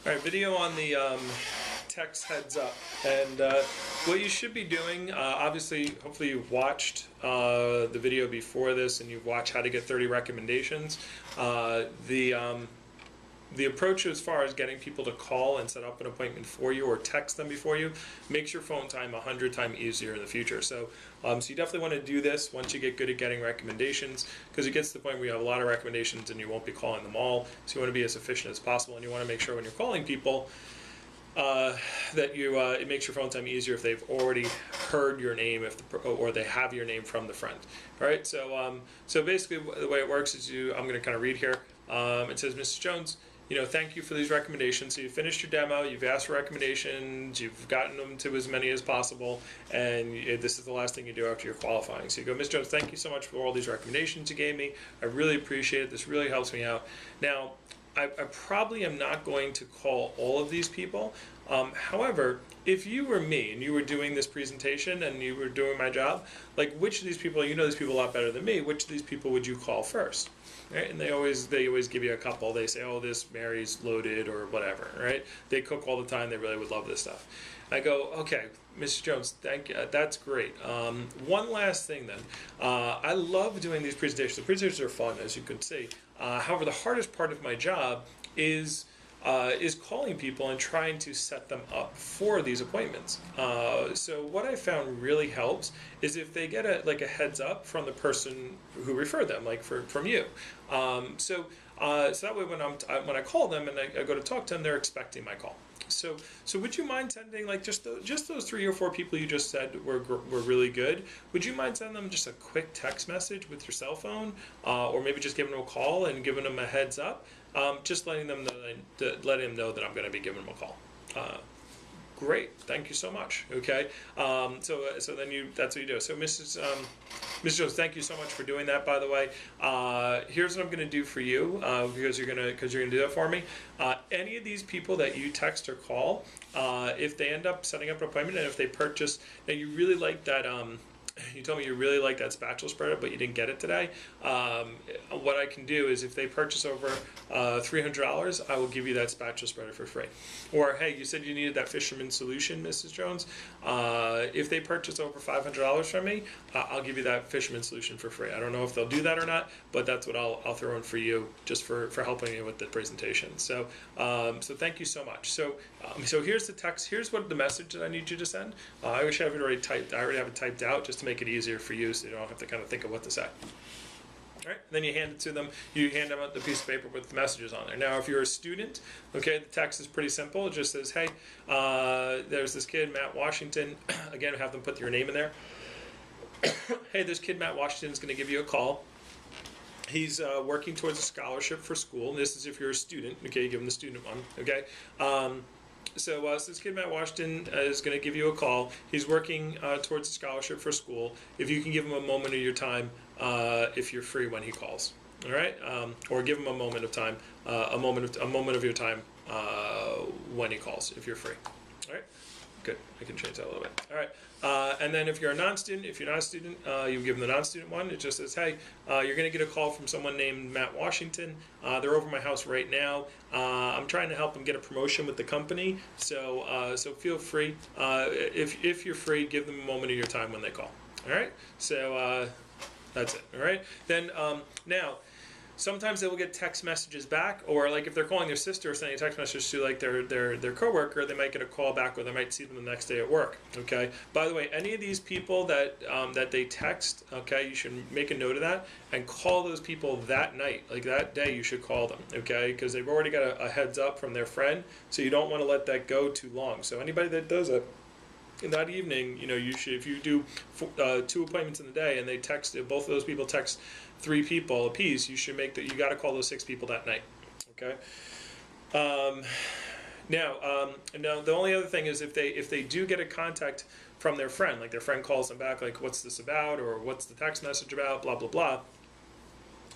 All right, video on the text heads up. And what you should be doing, obviously, hopefully you've watched the video before this and you've watched how to get 30 recommendations. The approach as far as getting people to call and set up an appointment for you or text them before you makes your phone time 100 times easier in the future. So you definitely want to do this once you get good at getting recommendations, because it gets to the point where you have a lot of recommendations and you won't be calling them all. So you want to be as efficient as possible, and you want to make sure when you're calling people that you it makes your phone time easier if they've already heard your name, or they have your name from the friend. All right. So basically the way it works is I'm going to kind of read here. It says, Mrs. Jones, thank you for these recommendations. So you finished your demo, you've asked for recommendations, you've gotten them to as many as possible, and this is the last thing you do after you're qualifying. So you go, Ms. Jones, thank you so much for all these recommendations you gave me. I really appreciate it. This really helps me out. Now, I probably am not going to call all of these people. However, if you were me and you were doing this presentation and you were doing my job, like, which of these people, you know these people a lot better than me, which of these people would you call first? Right? And they always give you a couple. They say, oh, this Mary's loaded or whatever, right? They cook all the time. They really would love this stuff. I go, okay, Mrs. Jones, thank you. That's great. One last thing then. I love doing these presentations. The presentations are fun, as you can see. However, the hardest part of my job is calling people and trying to set them up for these appointments. So what I found really helps is if they get a heads up from the person who referred them, like from you. So that way when I call them and I go to talk to them, they're expecting my call. So would you mind sending, like, just those 3 or 4 people you just said were really good? Would you mind sending them just a quick text message with your cell phone, or maybe just giving them a call and giving them a heads up, just letting them know that I'm going to be giving them a call. Great, thank you so much. Okay, so then that's what you do. So Mrs. Jones, thank you so much for doing that. By the way, here's what I'm going to do for you, because you're gonna do that for me. Any of these people that you text or call, if they end up setting up an appointment and if they purchase, now you really like that. You told me you really like that spatula spreader, but you didn't get it today. What I can do is if they purchase over $300, I will give you that spatula spreader for free. Or, hey, you said you needed that Fisherman solution, Mrs. Jones. If they purchase over $500 from me, I'll give you that Fisherman solution for free. I don't know if they'll do that or not, but that's what I'll throw in for you, just for helping me with the presentation. So thank you so much. So here's the text. Here's what the message that I need you to send. I wish I had it already typed. I already have it typed out just to make it easier for you, so you don't have to kind of think of what to say. All right, then you hand it to them. You hand them out the piece of paper with the messages on there. Now, if you're a student, okay, the text is pretty simple. It just says, hey, there's this kid, Matt Washington. Again, have them put your name in there. Hey, this kid, Matt Washington, is going to give you a call. He's working towards a scholarship for school. This is if you're a student. Okay, you give him the student one. Okay. So this kid, Matt Washington, is going to give you a call. He's working towards a scholarship for school. If you can give him a moment of your time, if you're free when he calls, all right, or give him a moment of time, a moment of your time when he calls, if you're free. All right, good. I can change that a little bit. All right, and then if you're a non-student, if you're not a student, you give them the non-student one. It just says, hey, you're going to get a call from someone named Matt Washington. They're over my house right now. I'm trying to help them get a promotion with the company. So feel free. If you're free, give them a moment of your time when they call. All right. So that's it. All right. Then now, sometimes they will get text messages back, or like if they're calling their sister or sending a text message to like their coworker, they might get a call back, or they might see them the next day at work. Okay. By the way, any of these people that they text, okay, you should make a note of that and call those people that night, like that day. You should call them, okay, because they've already got a heads up from their friend, so you don't want to let that go too long. So anybody that does it in that evening, you should, if you do 2 appointments in the day and they text, if both of those people text 3 people a piece, you should make that, you got to call those 6 people that night. Okay. Now the only other thing is if they do get a contact from their friend, like their friend calls them back, like, what's this about, or what's the text message about, blah blah blah.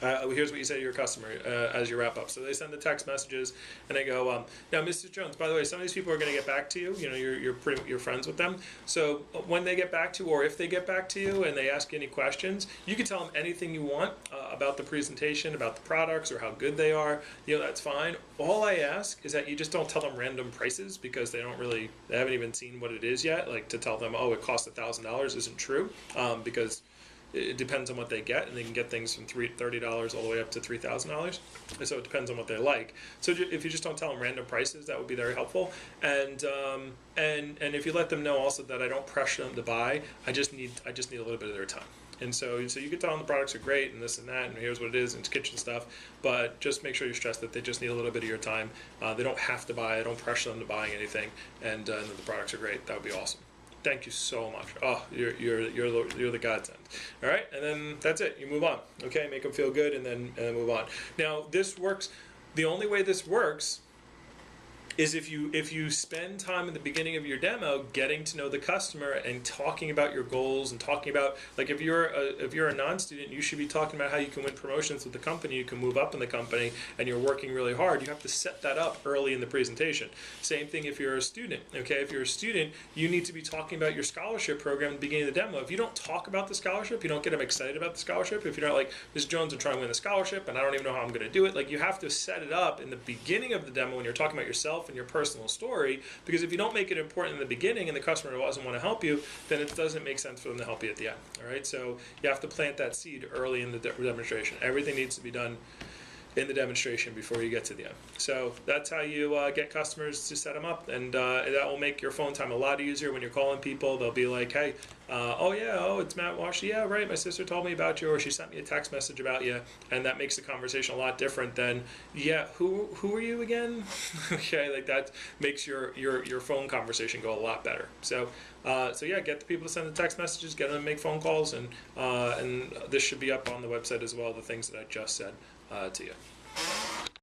Here's what you say to your customer as you wrap up. So they send the text messages, and they go, now, Mrs. Jones, by the way, some of these people are going to get back to you. You know, you're friends with them. So when they get back to you, or if they get back to you and they ask you any questions, you can tell them anything you want about the presentation, about the products, or how good they are. You know, that's fine. All I ask is that you just don't tell them random prices, because they haven't even seen what it is yet. Like, to tell them, oh, it costs $1,000 isn't true, because it depends on what they get, and they can get things from $30 all the way up to $3,000. So it depends on what they like. So if you just don't tell them random prices, that would be very helpful. And if you let them know also that I don't pressure them to buy, I just need a little bit of their time. And so you can tell them the products are great and this and that, and here's what it is, and it's kitchen stuff. But just make sure you stress that they just need a little bit of your time. They don't have to buy. I don't pressure them to buying anything, and that the products are great. That would be awesome. Thank you so much. Oh, you're the godsend. All right, and then that's it. You move on. Okay, make them feel good, and then move on. Now this works. The only way this works is if you spend time in the beginning of your demo getting to know the customer and talking about your goals, and talking about, like, if you're a non-student, you should be talking about how you can win promotions with the company, you can move up in the company, and you're working really hard. You have to set that up early in the presentation. Same thing if you're a student. Okay, if you're a student, you need to be talking about your scholarship program at the beginning of the demo. If you don't talk about the scholarship, you don't get them excited about the scholarship. If you're not like, Ms. Jones, I'm trying to win the scholarship and I don't even know how I'm going to do it, like, you have to set it up in the beginning of the demo when you're talking about yourself and your personal story, because if you don't make it important in the beginning and the customer doesn't want to help you, then it doesn't make sense for them to help you at the end. All right, so you have to plant that seed early in the demonstration. Everything needs to be done in the demonstration before you get to the end. So that's how you get customers to set them up, and that will make your phone time a lot easier when you're calling people. They'll be like, hey, it's Matt Walsh. Yeah, right, my sister told me about you, or she sent me a text message about you, and that makes the conversation a lot different than, yeah, who are you again? Okay, like that makes your phone conversation go a lot better. So yeah, get the people to send the text messages, get them to make phone calls, and this should be up on the website as well, the things that I just said to you.